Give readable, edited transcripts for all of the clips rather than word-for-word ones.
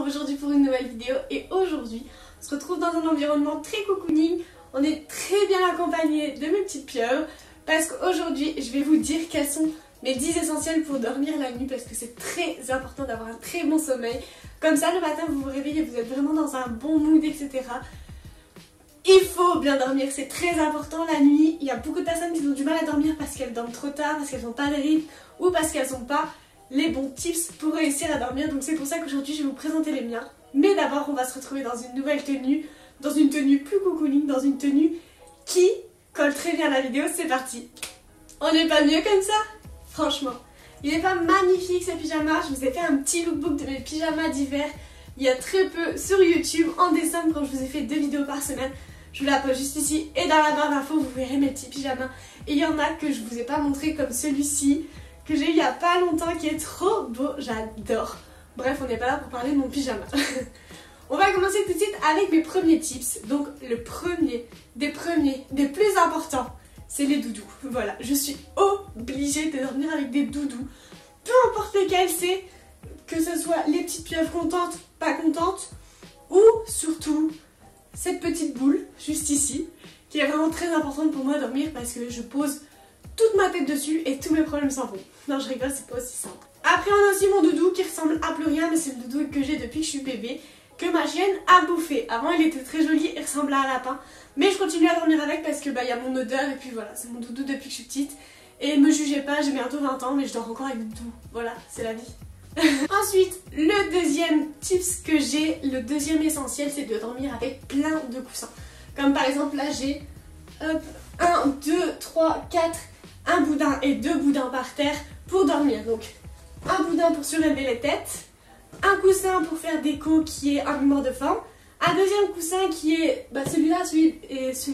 aujourd'hui pour une nouvelle vidéo et aujourd'hui on se retrouve dans un environnement très cocooning. On est très bien accompagné de mes petites pieuvres parce qu'aujourd'hui je vais vous dire quels sont mes 10 essentiels pour dormir la nuit parce que c'est très important d'avoir un très bon sommeil. Comme ça le matin vous vous réveillez, vous êtes vraiment dans un bon mood, etc. Il faut bien dormir, c'est très important la nuit. Il y a beaucoup de personnes qui ont du mal à dormir parce qu'elles dorment trop tard, parce qu'elles n'ont pas de rythme ou parce qu'elles n'ont pas les bons tips pour réussir à dormir. Donc c'est pour ça qu'aujourd'hui je vais vous présenter les miens. Mais d'abord on va se retrouver dans une nouvelle tenue, dans une tenue plus cocooning, dans une tenue qui colle très bien à la vidéo. C'est parti. On n'est pas mieux comme ça? Franchement, il n'est pas magnifique ce pyjama. Je vous ai fait un petit lookbook de mes pyjamas d'hiver il y a très peu sur YouTube en décembre quand je vous ai fait 2 vidéos par semaine. Je vous la pose juste ici et dans la barre d'infos vous verrez mes petits pyjamas. Et il y en a que je vous ai pas montré comme celui-ci que j'ai eu il y a pas longtemps qui est trop beau, j'adore. Bref, on n'est pas là pour parler de mon pyjama. On va commencer tout de suite avec mes premiers tips. Donc le premier, des plus importants, c'est les doudous. Voilà, je suis obligée de dormir avec des doudous. Peu importe lequel c'est, que ce soit les petites pieuvres contentes, pas contentes, ou surtout cette petite boule juste ici, qui est vraiment très importante pour moi à dormir parce que je pose toute ma tête dessus et tous mes problèmes s'en vont. Non, je rigole, c'est pas aussi simple. Après, on a aussi mon doudou qui ressemble à plus rien, mais c'est le doudou que j'ai depuis que je suis bébé, que ma chienne a bouffé. Avant, il était très joli, il ressemblait à un lapin, mais je continue à dormir avec parce que y a mon odeur et puis voilà, c'est mon doudou depuis que je suis petite. Et me jugez pas, j'ai bientôt 20 ans, mais je dors encore avec le doudou. Voilà, c'est la vie. Ensuite, le deuxième tips que j'ai, le deuxième essentiel, c'est de dormir avec plein de coussins. Comme par exemple là j'ai 1, 2, 3, 4, un boudin et 2 boudins par terre pour dormir. Donc un boudin pour surélever les têtes, un coussin pour faire déco qui est un mémoire de forme, un deuxième coussin qui est celui-là, celui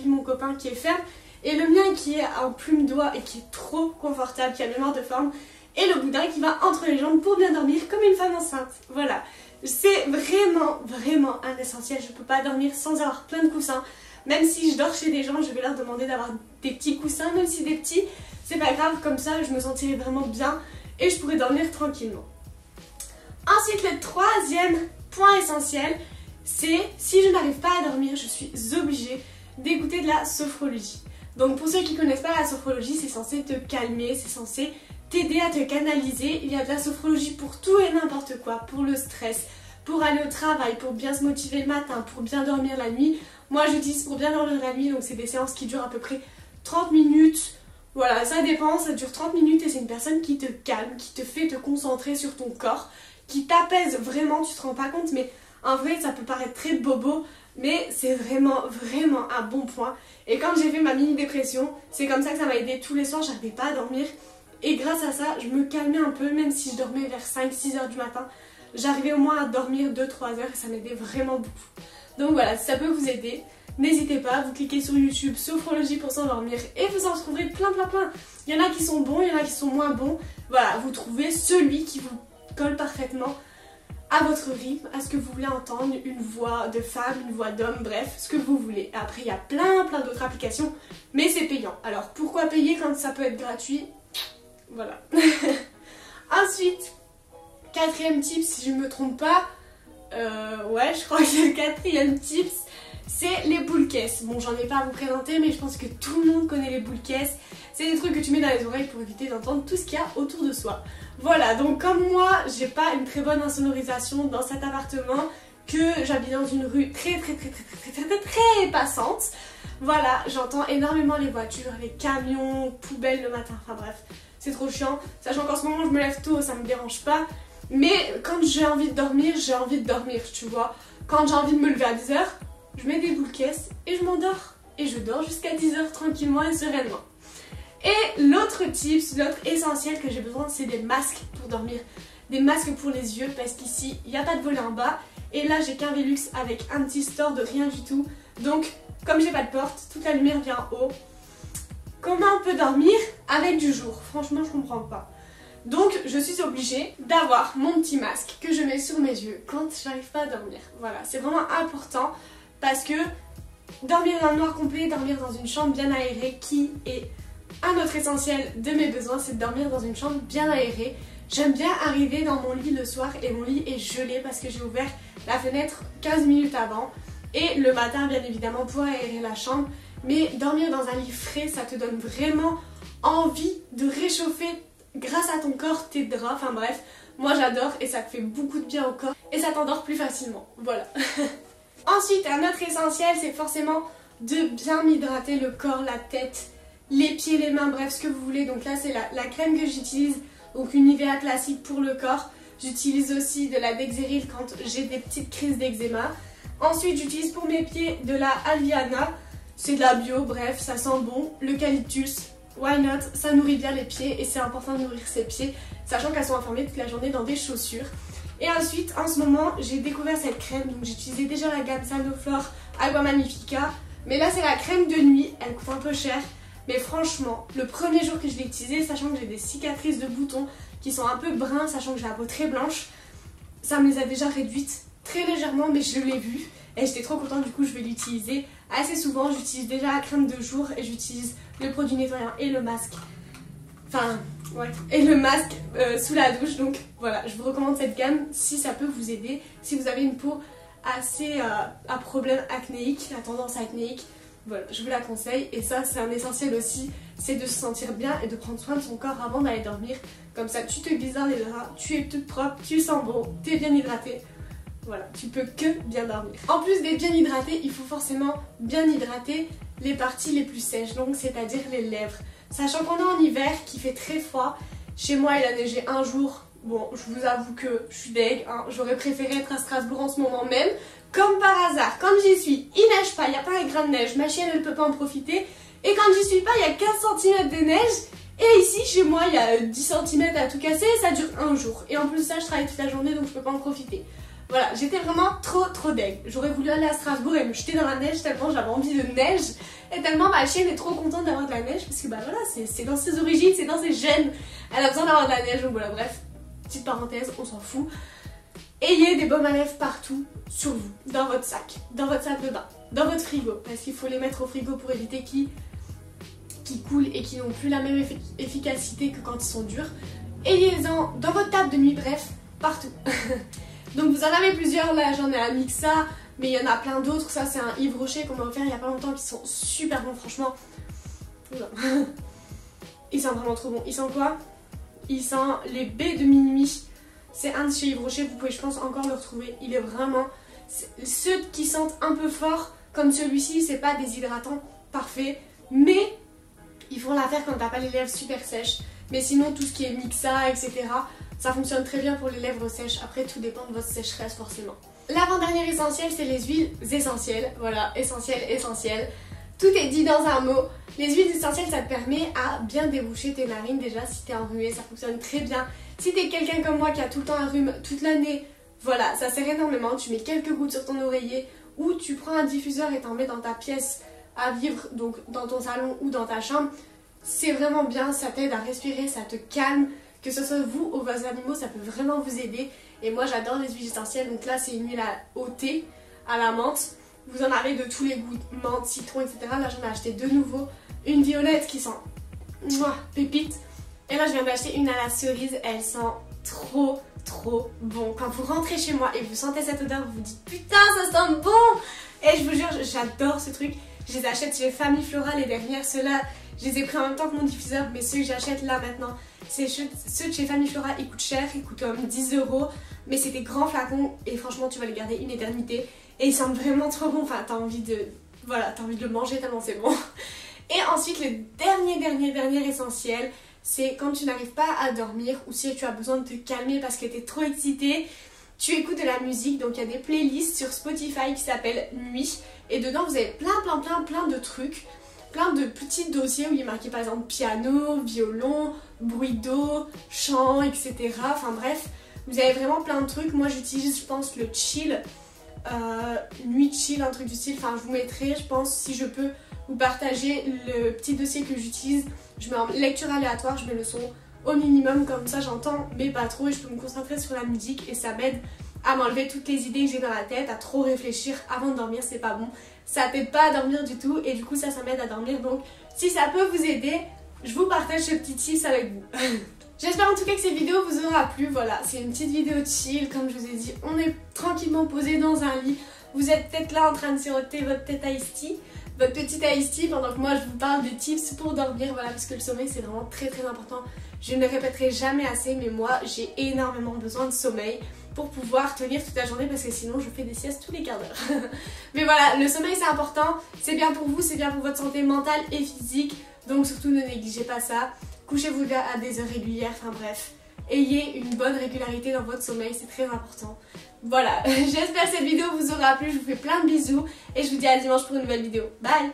de mon copain qui est ferme, et le mien qui est en plume d'oie et qui est trop confortable, qui a mémoire de forme, et le boudin qui va entre les jambes pour bien dormir comme une femme enceinte. Voilà, c'est vraiment un essentiel. Je peux pas dormir sans avoir plein de coussins. Même si je dors chez des gens, je vais leur demander d'avoir des petits coussins, même si des petits, c'est pas grave, comme ça je me sentirai vraiment bien et je pourrai dormir tranquillement. Ensuite, le troisième point essentiel, c'est si je n'arrive pas à dormir, je suis obligée d'écouter de la sophrologie. Donc pour ceux qui connaissent pas la sophrologie, c'est censé te calmer, c'est censé t'aider à te canaliser. Il y a de la sophrologie pour tout et n'importe quoi, pour le stress, pour aller au travail, pour bien se motiver le matin, pour bien dormir la nuit. Moi j'utilise pour bien dormir la nuit, donc c'est des séances qui durent à peu près 30 minutes. Voilà, ça dépend, ça dure 30 minutes et c'est une personne qui te calme, qui te fait te concentrer sur ton corps, qui t'apaise vraiment, tu te rends pas compte, mais en vrai ça peut paraître très bobo, mais c'est vraiment un bon point. Et quand j'ai fait ma mini dépression, c'est comme ça que ça m'a aidé. Tous les soirs j'arrivais pas à dormir et grâce à ça je me calmais un peu, même si je dormais vers 5-6 heures du matin, j'arrivais au moins à dormir 2-3 heures et ça m'aidait vraiment beaucoup. Donc voilà, si ça peut vous aider, n'hésitez pas, vous cliquez sur YouTube, sophrologie pour s'endormir et vous en trouverez plein. Il y en a qui sont bons, il y en a qui sont moins bons. Voilà, vous trouvez celui qui vous colle parfaitement à votre rythme, à ce que vous voulez entendre, une voix de femme, une voix d'homme, bref, ce que vous voulez. Après, il y a plein d'autres applications, mais c'est payant. Alors pourquoi payer quand ça peut être gratuit? Voilà. Ensuite, quatrième tip, si je ne me trompe pas, ouais, je crois que c'est le quatrième tips, c'est les boules caisses. Bon, j'en ai pas à vous présenter, mais je pense que tout le monde connaît les boules caisses. C'est des trucs que tu mets dans les oreilles pour éviter d'entendre tout ce qu'il y a autour de soi. Voilà, donc comme moi, j'ai pas une très bonne insonorisation dans cet appartement, que j'habite dans une rue très passante. Voilà, j'entends énormément les voitures, les camions, poubelles le matin, enfin bref, c'est trop chiant. Sachant qu'en ce moment, je me lève tôt, ça me dérange pas. Mais quand j'ai envie de dormir, tu vois. Quand j'ai envie de me lever à 10h, je mets des boules caisses et je m'endors. Et je dors jusqu'à 10h tranquillement et sereinement. Et l'autre tips, l'autre essentiel que j'ai besoin, c'est des masques pour dormir. Des masques pour les yeux parce qu'ici, il n'y a pas de volet en bas. Et là, j'ai qu'un Velux avec un petit store de rien du tout. Donc, comme j'ai pas de porte, toute la lumière vient en haut. Comment on peut dormir avec du jour? Franchement, je comprends pas. Donc je suis obligée d'avoir mon petit masque que je mets sur mes yeux quand j'arrive pas à dormir. Voilà, c'est vraiment important parce que dormir dans le noir complet, dormir dans une chambre bien aérée, qui est un autre essentiel de mes besoins, c'est de dormir dans une chambre bien aérée. J'aime bien arriver dans mon lit le soir et mon lit est gelé parce que j'ai ouvert la fenêtre 15 minutes avant. Et le matin, bien évidemment, pour aérer la chambre. Mais dormir dans un lit frais, ça te donne vraiment envie de réchauffer grâce à ton corps tes draps. Enfin bref, moi j'adore et ça te fait beaucoup de bien au corps. Et ça t'endort plus facilement. Voilà. Ensuite, un autre essentiel, c'est forcément de bien m'hydrater le corps, la tête, les pieds, les mains, bref, ce que vous voulez. Donc là, c'est la crème que j'utilise. Donc une Nivea classique pour le corps. J'utilise aussi de la Dexeryl quand j'ai des petites crises d'eczéma. Ensuite, j'utilise pour mes pieds de la Aliana. C'est de la bio, bref, ça sent bon. L'eucalyptus, why not? Ça nourrit bien les pieds et c'est important de nourrir ses pieds, sachant qu'elles sont enfermées toute la journée dans des chaussures. Et ensuite, en ce moment, j'ai découvert cette crème. Donc j'utilisais déjà la gamme Sanoflore Agua Magnifica. Mais là, c'est la crème de nuit. Elle coûte un peu cher. Mais franchement, le premier jour que je l'ai utilisée, sachant que j'ai des cicatrices de boutons qui sont un peu bruns, sachant que j'ai la peau très blanche, ça me les a déjà réduites très légèrement, mais je l'ai vu. Et j'étais trop contente, du coup je vais l'utiliser assez souvent. J'utilise déjà la crème de jour et j'utilise le produit nettoyant et le masque. Enfin, ouais. Et le masque sous la douche. Donc voilà, je vous recommande cette gamme si ça peut vous aider. Si vous avez une peau assez à problème acnéique, à tendance acnéique, voilà, je vous la conseille. Et ça, c'est un essentiel aussi, c'est de se sentir bien et de prendre soin de son corps avant d'aller dormir. Comme ça, tu te glisses dans les draps, tu es toute propre, tu sens bon, tu es bien hydratée. Voilà, tu peux que bien dormir. En plus d'être bien hydraté, il faut forcément bien hydrater les parties les plus sèches, donc c'est-à-dire les lèvres. Sachant qu'on est en hiver, qui fait très froid, chez moi il a neigé un jour. Bon, je vous avoue que je suis deg, hein. J'aurais préféré être à Strasbourg en ce moment même. Comme par hasard, quand j'y suis, il neige pas, il n'y a pas un grain de neige, ma chienne elle ne peut pas en profiter. Et quand j'y suis pas, il y a 15 cm de neige. Et ici, chez moi, il y a 10 cm à tout casser, ça dure un jour. Et en plus de ça, je travaille toute la journée, donc je peux pas en profiter. Voilà, j'étais vraiment trop deg. J'aurais voulu aller à Strasbourg et me jeter dans la neige tellement j'avais envie de neige. Et tellement ma chienne est trop contente d'avoir de la neige. Parce que bah voilà, c'est dans ses origines, c'est dans ses gènes. Elle a besoin d'avoir de la neige, donc voilà, bref. Petite parenthèse, on s'en fout. Ayez des baumes à lèvres partout sur vous, dans votre sac de bain, dans votre frigo. Parce qu'il faut les mettre au frigo pour éviter qu'ils coulent et qui n'ont plus la même efficacité que quand ils sont durs. Ayez-en dans votre table de nuit, bref, partout. Donc vous en avez plusieurs, là j'en ai un Mixa, mais il y en a plein d'autres. Ça c'est un Yves Rocher qu'on m'a offert il y a pas longtemps qui sont super bons franchement. Ils sentent vraiment trop bon. Ils sentent quoi? Ils sentent les baies de minuit. C'est un de chez Yves Rocher, vous pouvez je pense encore le retrouver. Il est vraiment... Ceux qui sentent un peu fort, comme celui-ci, c'est pas des hydratants parfaits, mais ils font l'affaire quand t'as pas les lèvres super sèches. Mais sinon tout ce qui est Mixa, etc., ça fonctionne très bien pour les lèvres sèches. Après tout dépend de votre sécheresse forcément. L'avant-dernier essentiel, c'est les huiles essentielles. Voilà, essentiel. Tout est dit dans un mot. Les huiles essentielles, ça te permet à bien déboucher tes narines déjà. Si t'es enrhumé, ça fonctionne très bien. Si t'es quelqu'un comme moi qui a tout le temps un rhume toute l'année, voilà, ça sert énormément. Tu mets quelques gouttes sur ton oreiller ou tu prends un diffuseur et t'en mets dans ta pièce à vivre, donc dans ton salon ou dans ta chambre. C'est vraiment bien, ça t'aide à respirer, ça te calme. Que ce soit vous ou vos animaux, ça peut vraiment vous aider. Et moi j'adore les huiles essentielles. Donc là c'est une huile au thé, à la menthe. Vous en avez de tous les goûts, menthe, citron, etc. Là j'en ai acheté deux nouveaux. Une violette qui sent pépite. Et là je viens d'acheter une à la cerise. Elle sent trop bon. Quand vous rentrez chez moi et vous sentez cette odeur, vous vous dites putain ça sent bon. Et je vous jure, j'adore ce truc. Je les achète chez Famille Flora les dernières. Ceux-là, je les ai pris en même temps que mon diffuseur. Mais ceux que j'achète là maintenant, c'est ceux de chez Famille Flora, ils coûtent cher, ils coûtent 10 €, mais c'est des grands flacons et franchement tu vas les garder une éternité et ils sentent vraiment trop bon. Enfin t'as envie de le manger tellement c'est bon. Et ensuite le dernier essentiel, c'est quand tu n'arrives pas à dormir ou si tu as besoin de te calmer parce que tu es trop excité, tu écoutes de la musique. Donc il y a des playlists sur Spotify qui s'appellent Nuit et dedans vous avez plein de trucs. Plein de petits dossiers où il est marqué par exemple piano, violon, bruit d'eau, chant, etc. Enfin bref, vous avez vraiment plein de trucs. Moi j'utilise je pense le chill, nuit chill, un truc du style. Enfin je vous mettrai, je pense, si je peux vous partager le petit dossier que j'utilise. Je mets en lecture aléatoire, je mets le son au minimum, comme ça j'entends mais pas trop et je peux me concentrer sur la musique et ça m'aide à m'enlever toutes les idées que j'ai dans la tête, à trop réfléchir avant de dormir, c'est pas bon. Ça t'aide pas à dormir du tout et du coup ça m'aide à dormir. Donc si ça peut vous aider, je vous partage ce petit tips avec vous. J'espère en tout cas que cette vidéo vous aura plu. Voilà, c'est une petite vidéo chill, comme je vous ai dit. On est tranquillement posé dans un lit. Vous êtes peut-être là en train de siroter votre tête iced tea, votre petite iced tea, pendant que moi je vous parle de tips pour dormir. Voilà, parce que le sommeil c'est vraiment très important. Je ne le répéterai jamais assez, mais moi j'ai énormément besoin de sommeil pour pouvoir tenir toute la journée, parce que sinon je fais des siestes tous les quarts d'heure. Mais voilà, le sommeil c'est important, c'est bien pour vous, c'est bien pour votre santé mentale et physique. Donc surtout ne négligez pas ça. Couchez-vous à des heures régulières, enfin bref. Ayez une bonne régularité dans votre sommeil, c'est très important. Voilà, j'espère que cette vidéo vous aura plu, je vous fais plein de bisous et je vous dis à dimanche pour une nouvelle vidéo. Bye!